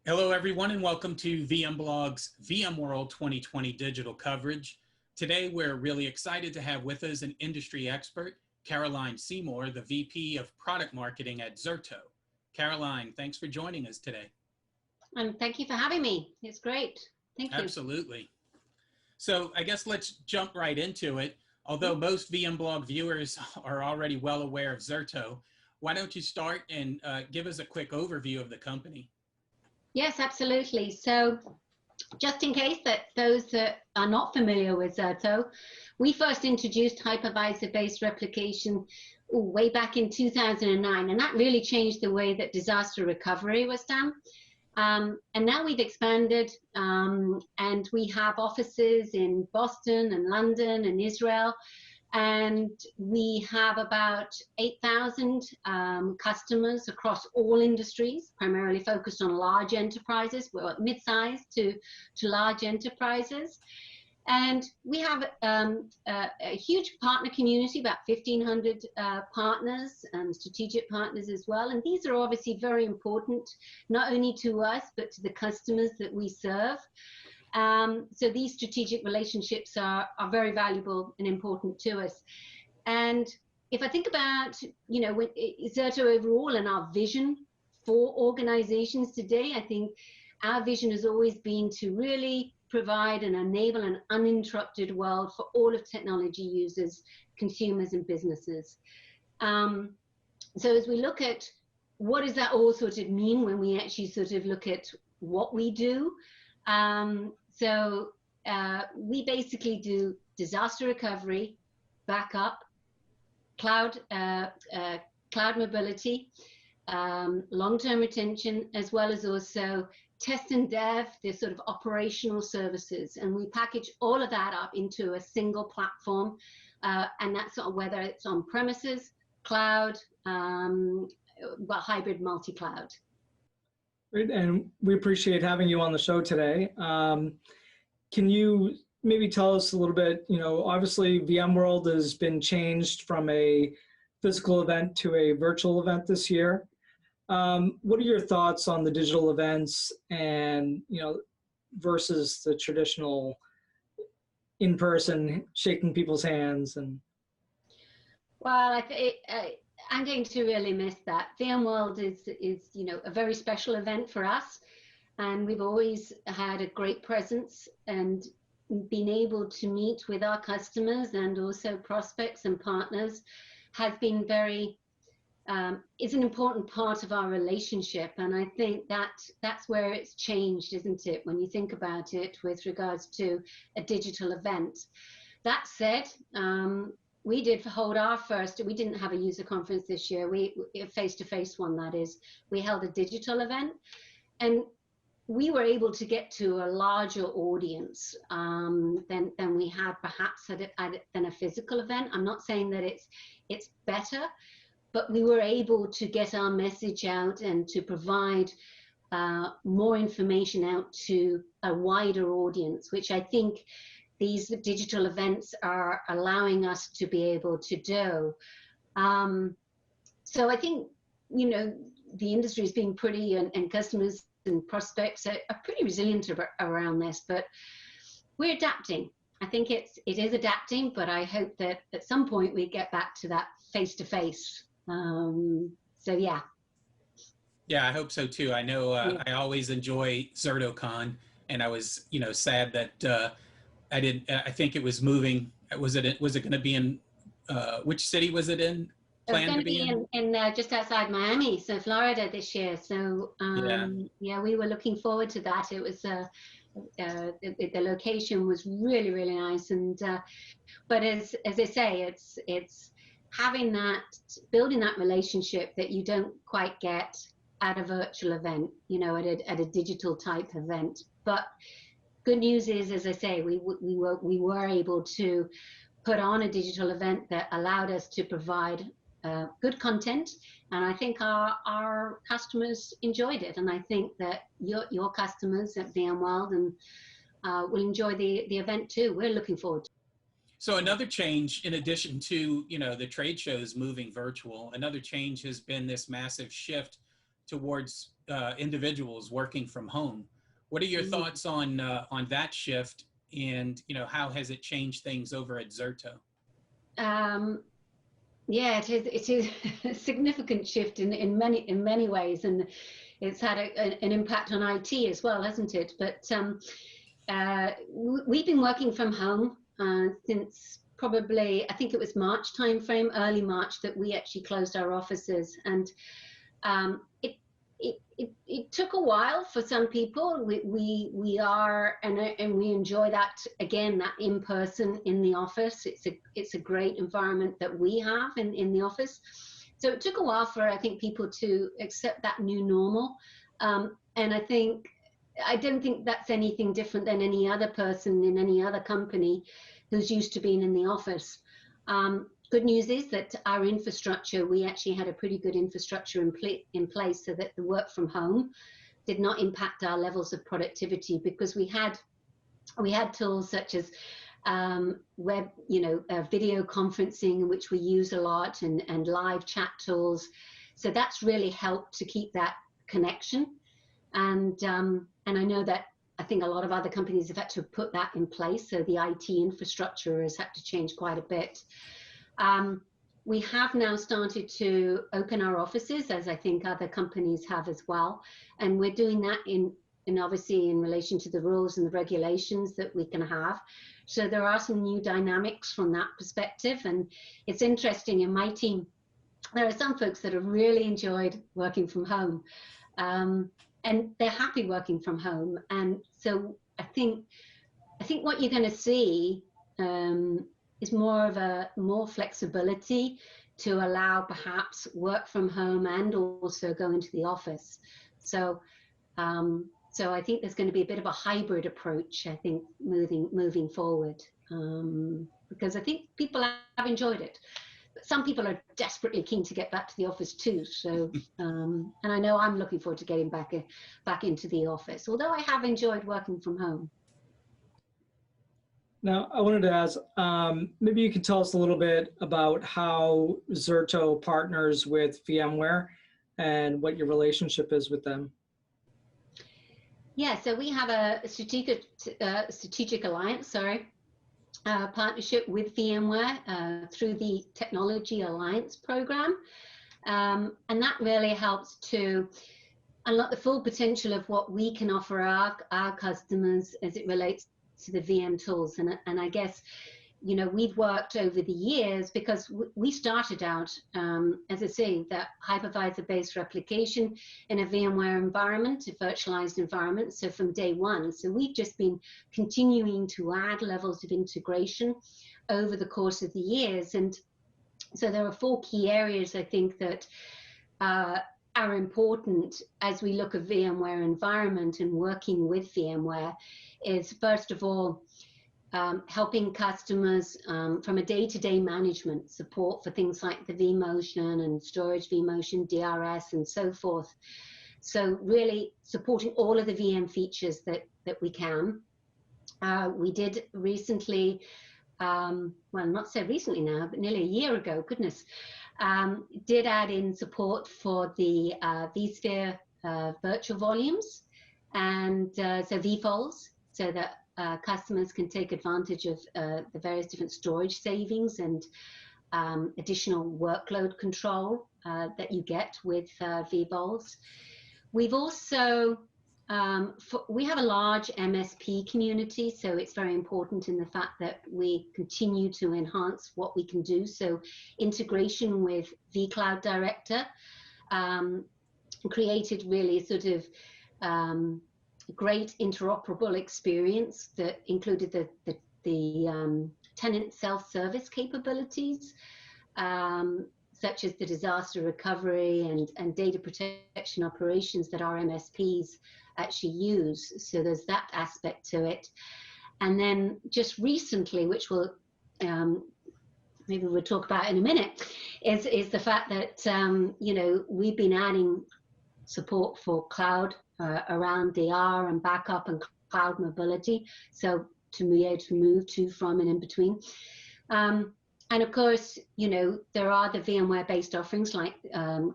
Hello, everyone, and welcome to VMblog's VMworld 2020 digital coverage. Today, we're really excited to have with us an industry expert, Caroline Seymour, the VP of Product Marketing at Zerto. Caroline, thanks for joining us today. And thank you for having me. It's great. Thank you. Absolutely. So I guess let's jump right into it. Although most VMblog viewers are already well aware of Zerto, why don't you start and give us a quick overview of the company? Yes, absolutely. So just in case that those that are not familiar with Zerto, we first introduced hypervisor-based replication way back in 2009, and that really changed the way that disaster recovery was done. And now we've expanded, and we have offices in Boston and London and Israel, and we have about 8,000 customers across all industries, primarily focused on large enterprises, well, mid-sized to large enterprises. And we have a huge partner community, about 1,500 partners and strategic partners as well. And these are obviously very important, not only to us, but to the customers that we serve. So these strategic relationships are very valuable and important to us. And if I think about, Zerto overall and our vision for organizations today, I think our vision has always been to really provide and enable an uninterrupted world for all of technology users, consumers, and businesses. So as we look at what does that all sort of mean when we actually sort of look at what we do, we basically do disaster recovery, backup, cloud mobility, long-term retention, as well as also test and dev, the sort of operational services. And we package all of that up into a single platform. And that's sort of whether it's on premises, cloud, but hybrid multi-cloud. Great, and we appreciate having you on the show today. Can you maybe tell us a little bit, obviously VMworld has been changed from a physical event to a virtual event this year. What are your thoughts on the digital events and, versus the traditional in-person shaking people's hands? And well, I'm going to really miss that. VMworld is a very special event for us, and we've always had a great presence and been able to meet with our customers and also prospects and partners has been is an important part of our relationship. And I think that's where it's changed, isn't it, when you think about it with regards to a digital event. That said, we did hold our first, we didn't have a user conference this year, a face-to-face one, that is. We held a digital event, and we were able to get to a larger audience than we had perhaps than a physical event. I'm not saying that it's better, but we were able to get our message out and to provide more information out to a wider audience, which I think these digital events are allowing us to be able to do. So I think, the industry has been pretty, and customers and prospects are pretty resilient around this, but we're adapting. I think it is adapting, but I hope that at some point we get back to that face-to-face. So yeah. Yeah, I hope so too. I know I always enjoy ZertoCon, and I was, sad that I think it was moving. Was it going to be in, which city was it in? Planned it was going to be in just outside Miami, so Florida this year. So yeah, we were looking forward to that. It was the location was really, really nice, and but as I say, it's having building that relationship that you don't quite get at a virtual event, at a digital type event. But good news is, as I say, we were able to put on a digital event that allowed us to provide good content, and I think our customers enjoyed it, and I think that your customers at VMworld will enjoy the event too. We're looking forward to it. So another change, in addition to the trade shows moving virtual, another change has been this massive shift towards individuals working from home. What are your thoughts on that shift, and how has it changed things over at Zerto? Yeah, it is a significant shift in many ways, and it's had an impact on IT as well, hasn't it? But we've been working from home since probably, I think it was March timeframe, early March, that we actually closed our offices, and it took a while for some people. We are, and we enjoy that, again, that in person in the office. It's a great environment that we have in the office. So it took a while for, I think, people to accept that new normal. And I don't think that's anything different than any other person in any other company who's used to being in the office. Good news is that our infrastructure, we actually had a pretty good infrastructure in place, so that the work from home did not impact our levels of productivity, because we had tools such as web, video conferencing, which we use a lot, and live chat tools. So that's really helped to keep that connection. And I know that I think a lot of other companies have had to put that in place. So the IT infrastructure has had to change quite a bit. We have now started to open our offices, as I think other companies have as well. And we're doing that in obviously in relation to the rules and the regulations that we can have. So there are some new dynamics from that perspective. And it's interesting, in my team, there are some folks that have really enjoyed working from home. And they're happy working from home. And so I think what you're going to see is more flexibility to allow perhaps work from home and also go into the office. So I think there's going to be a bit of a hybrid approach, I think, moving forward, because I think people have enjoyed it. But some people are desperately keen to get back to the office too. So, and I know I'm looking forward to getting back into the office, although I have enjoyed working from home. Now, I wanted to ask, maybe you could tell us a little bit about how Zerto partners with VMware and what your relationship is with them. Yeah, so we have a strategic alliance, partnership with VMware through the Technology Alliance program. And that really helps to unlock the full potential of what we can offer our customers as it relates to the VM tools. And I guess, we've worked over the years, because we started out, as I say, that hypervisor-based replication in a VMware environment, a virtualized environment, so from day one. So we've just been continuing to add levels of integration over the course of the years. And so there are 4 key areas, I think, that are important as we look at VMware environment and working with VMware, is first of all, helping customers from a day-to-day management support for things like the vMotion and storage vMotion, DRS, and so forth. So really supporting all of the VM features that we can. We did recently, well, not so recently now, but nearly a year ago, goodness, did add in support for the vSphere virtual volumes, and so vFols, so that customers can take advantage of the various different storage savings and additional workload control that you get with vVols. We've also, we have a large MSP community, so it's very important in the fact that we continue to enhance what we can do. So integration with vCloud Director created really sort of great interoperable experience that included the tenant self-service capabilities, such as the disaster recovery and data protection operations that our MSPs actually use. So there's that aspect to it. And then just recently, which we'll maybe we'll talk about in a minute, is the fact that we've been adding support for cloud around DR and backup and cloud mobility, so to be able to move to, from, and in between. And And of course, you know, there are the VMware-based offerings like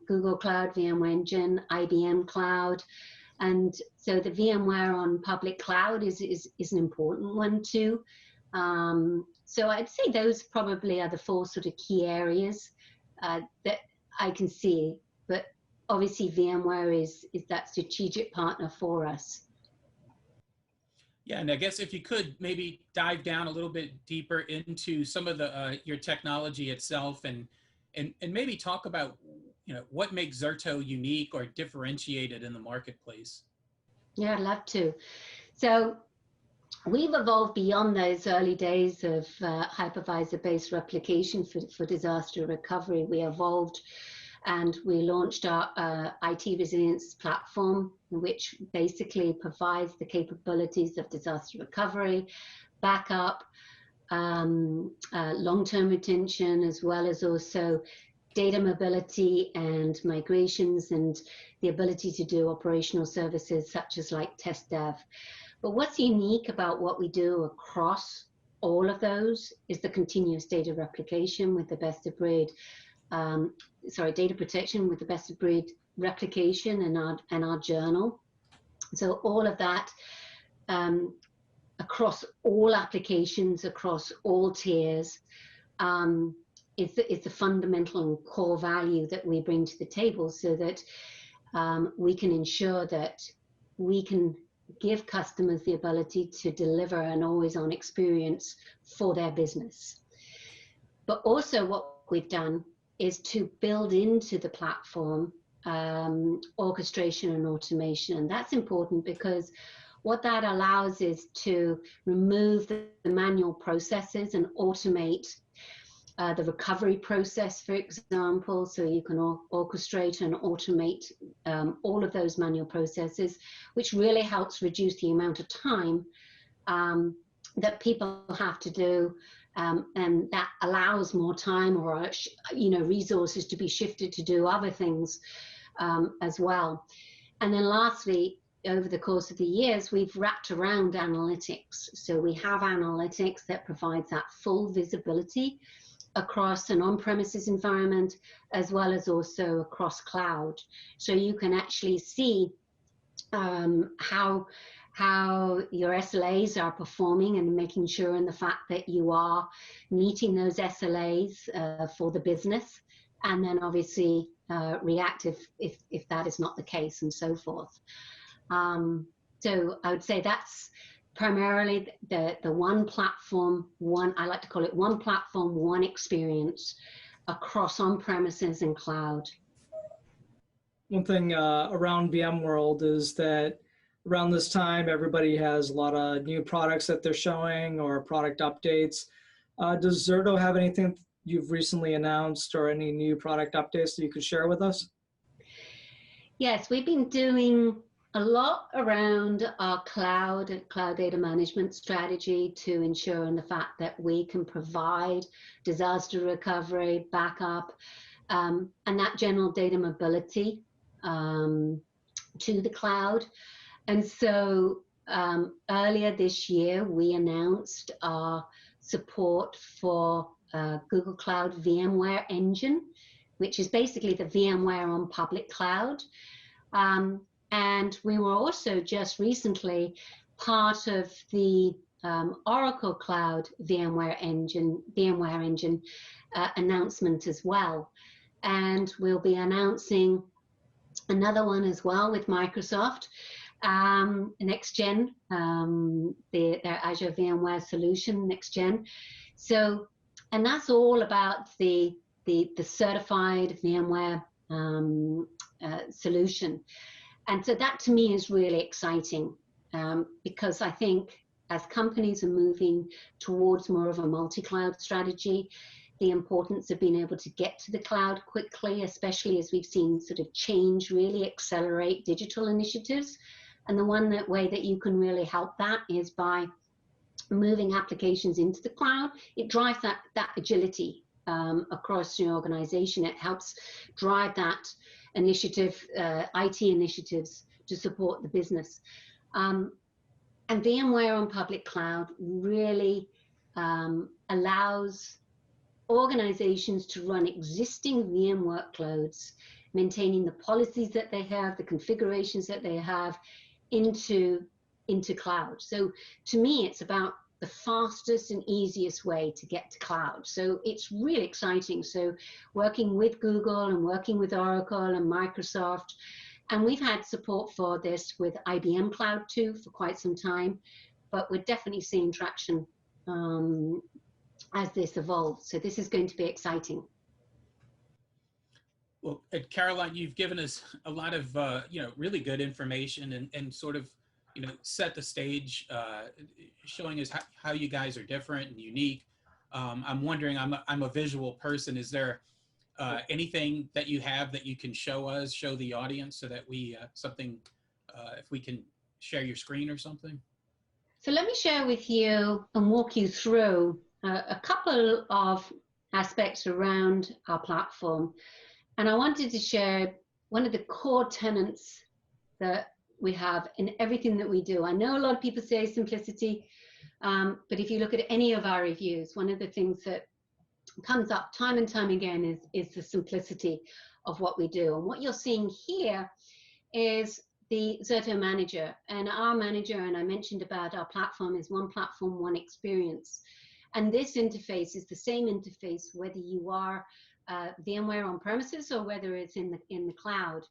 Google Cloud, VMware Engine, IBM Cloud. And so the VMware on public cloud is an important one too. So I'd say those probably are the four sort of key areas that I can see. But obviously VMware is that strategic partner for us. Yeah, and I guess if you could maybe dive down a little bit deeper into some of the your technology itself, and maybe talk about, you know, what makes Zerto unique or differentiated in the marketplace. Yeah, I'd love to. So we've evolved beyond those early days of hypervisor-based replication for disaster recovery. We evolved and we launched our IT resilience platform, which basically provides the capabilities of disaster recovery, backup, long-term retention, as well as also data mobility and migrations, and the ability to do operational services such as like test dev. But what's unique about what we do across all of those is the continuous data replication with the best of breed, data protection with the best of breed replication and our journal. So all of that across all applications, across all tiers, is the fundamental and core value that we bring to the table, so that we can ensure that we can give customers the ability to deliver an always-on experience for their business. But also what we've done is to build into the platform orchestration and automation. And that's important because what that allows is to remove the manual processes and automate the recovery process, for example, so you can orchestrate and automate all of those manual processes, which really helps reduce the amount of time that people have to do, and that allows more time or resources to be shifted to do other things as well. And then lastly, over the course of the years, we've wrapped around analytics. So we have analytics that provides that full visibility across an on-premises environment, as well as also across cloud. So you can actually see how your SLAs are performing, and making sure in the fact that you are meeting those SLAs for the business, and then obviously react if that is not the case, and so forth. So I would say that's primarily the one platform, I like to call it one platform, one experience across on-premises and cloud. One thing around VMworld is that around this time, everybody has a lot of new products that they're showing or product updates. Does Zerto have anything you've recently announced or any new product updates that you could share with us? Yes, we've been doing a lot around our cloud data management strategy to ensure in the fact that we can provide disaster recovery, backup, and that general data mobility to the cloud. And so earlier this year, we announced our support for Google Cloud VMware Engine, which is basically the VMware on public cloud. And we were also just recently part of the Oracle Cloud VMware Engine announcement as well. And we'll be announcing another one as well with Microsoft, next gen, their Azure VMware solution, next gen. So, and that's all about the certified VMware solution. And so that to me is really exciting, because I think as companies are moving towards more of a multi-cloud strategy, the importance of being able to get to the cloud quickly, especially as we've seen sort of change really accelerate digital initiatives. And the way that you can really help that is by moving applications into the cloud. It drives that agility across your organization. It helps drive that initiative, IT initiatives to support the business. And VMware on public cloud really allows organizations to run existing VM workloads, maintaining the policies that they have, the configurations that they have into cloud. So to me, it's about the fastest and easiest way to get to cloud. So it's really exciting. So working with Google and working with Oracle and Microsoft, and we've had support for this with IBM Cloud too for quite some time, but we're definitely seeing traction as this evolves. So this is going to be exciting. Well, Caroline, you've given us a lot of really good information and sort of set the stage, showing us how you guys are different and unique. I'm wondering, I'm a visual person. Is there anything that you have that you can show us, show the audience, so that we if we can share your screen or something? So let me share with you and walk you through a couple of aspects around our platform. And I wanted to share one of the core tenets that we have in everything that we do. I know a lot of people say simplicity, but if you look at any of our reviews, one of the things that comes up time and time again is the simplicity of what we do. And what you're seeing here is the Zerto manager, and our manager, and I mentioned about our platform, is one platform, one experience. And this interface is the same interface whether you are VMware on premises or whether it's in the cloud.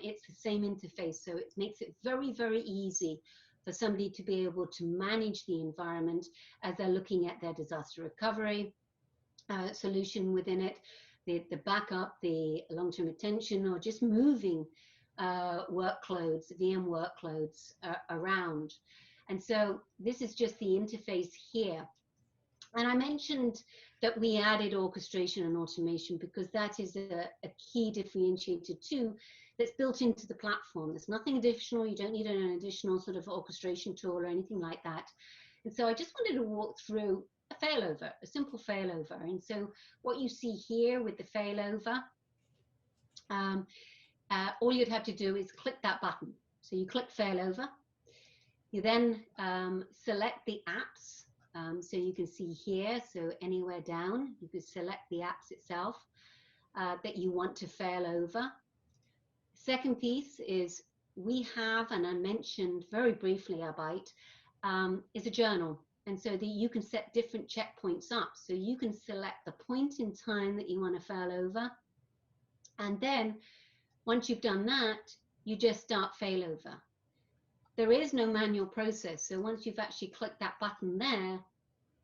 It's the same interface, so it makes it very, very easy for somebody to be able to manage the environment as they're looking at their disaster recovery solution within it, the backup, the long-term retention, or just moving workloads, VM workloads around. And so this is just the interface here. And I mentioned that we added orchestration and automation because that is a key differentiator too that's built into the platform. There's nothing additional. You don't need an additional sort of orchestration tool or anything like that. And so I just wanted to walk through a failover, a simple failover. And so what you see here with the failover, all you'd have to do is click that button. So you click failover. You then select the apps. So you can see here, so anywhere down, you can select the apps itself that you want to fail over. Second piece is we have, and I mentioned very briefly about, is a journal. And so that you can set different checkpoints up. So you can select the point in time that you want to fail over. And then once you've done that, you just start failover. There is no manual process. So once you've actually clicked that button there,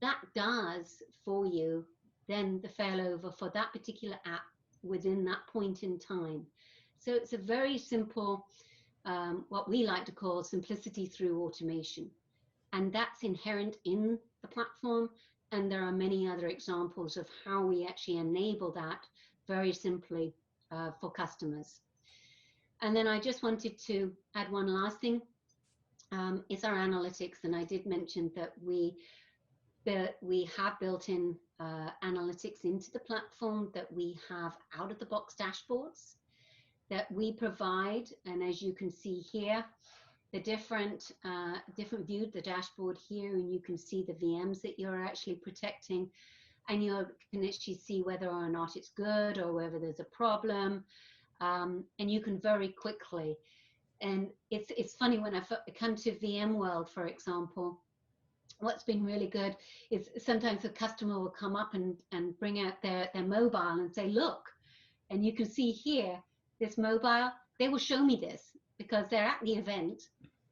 that does for you then the failover for that particular app within that point in time. So it's a very simple, what we like to call simplicity through automation. And that's inherent in the platform. And there are many other examples of how we actually enable that very simply for customers. And then I just wanted to add one last thing. It's our analytics. And I did mention that we have built in analytics into the platform, that we have out-of-the-box dashboards that we provide. And as you can see here, the different view of the dashboard here, and you can see the VMs that you're actually protecting, and you can actually see whether or not it's good or whether there's a problem. And you can very quickly, and it's funny when I come to VMworld, for example, what's been really good is sometimes a customer will come up and bring out their mobile and say, look, and you can see here, this mobile, they will show me this because they're at the event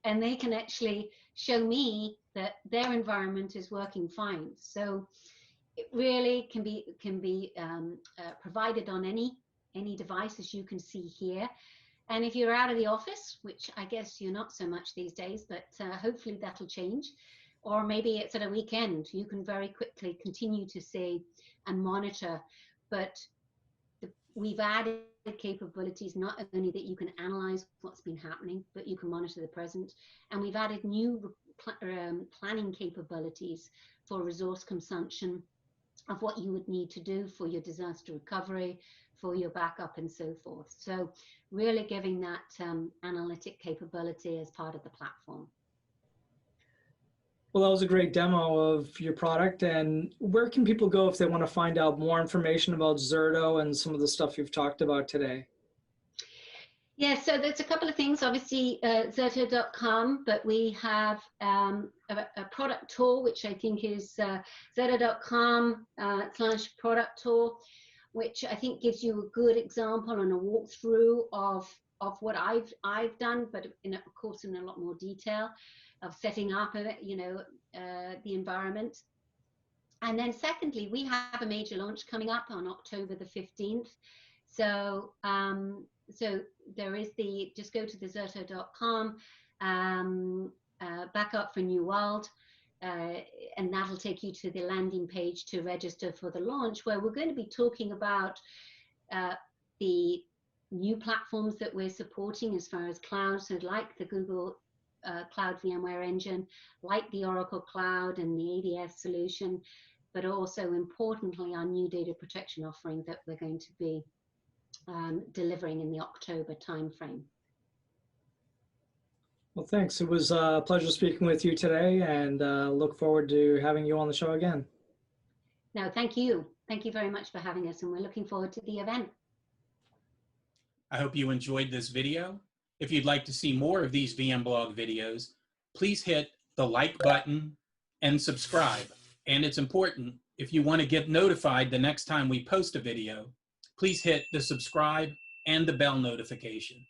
and they can actually show me that their environment is working fine. So it really can be provided on any device, as you can see here. And if you're out of the office, which I guess you're not so much these days, but hopefully that'll change, or maybe it's at a weekend, you can very quickly continue to see and monitor. But we've added capabilities, not only that you can analyze what's been happening, but you can monitor the present. And we've added new planning capabilities for resource consumption of what you would need to do for your disaster recovery, for your backup, and so forth. So really giving that analytic capability as part of the platform. Well, that was a great demo of your product. And where can people go if they want to find out more information about Zerto and some of the stuff you've talked about today? Yeah, so there's a couple of things, obviously, Zerto.com, but we have a product tour, which I think is Zerto.com/product tour, which I think gives you a good example and a walkthrough of what I've done, but of course in a lot more detail of setting up, the environment. And then secondly, we have a major launch coming up on October the 15th. So so there is just go to the Zerto.com, backup for New World, and that'll take you to the landing page to register for the launch, where we're going to be talking about the new platforms that we're supporting as far as cloud, so like the Google Cloud VMware engine, like the Oracle Cloud and the ADS solution, but also importantly our new data protection offering that we're going to be delivering in the October timeframe. Well, thanks. It was a pleasure speaking with you today, and look forward to having you on the show again. No, thank you. Thank you very much for having us, and we're looking forward to the event. I hope you enjoyed this video. If you'd like to see more of these VMblog videos, please hit the like button and subscribe. And it's important, if you want to get notified the next time we post a video, please hit the subscribe and the bell notification.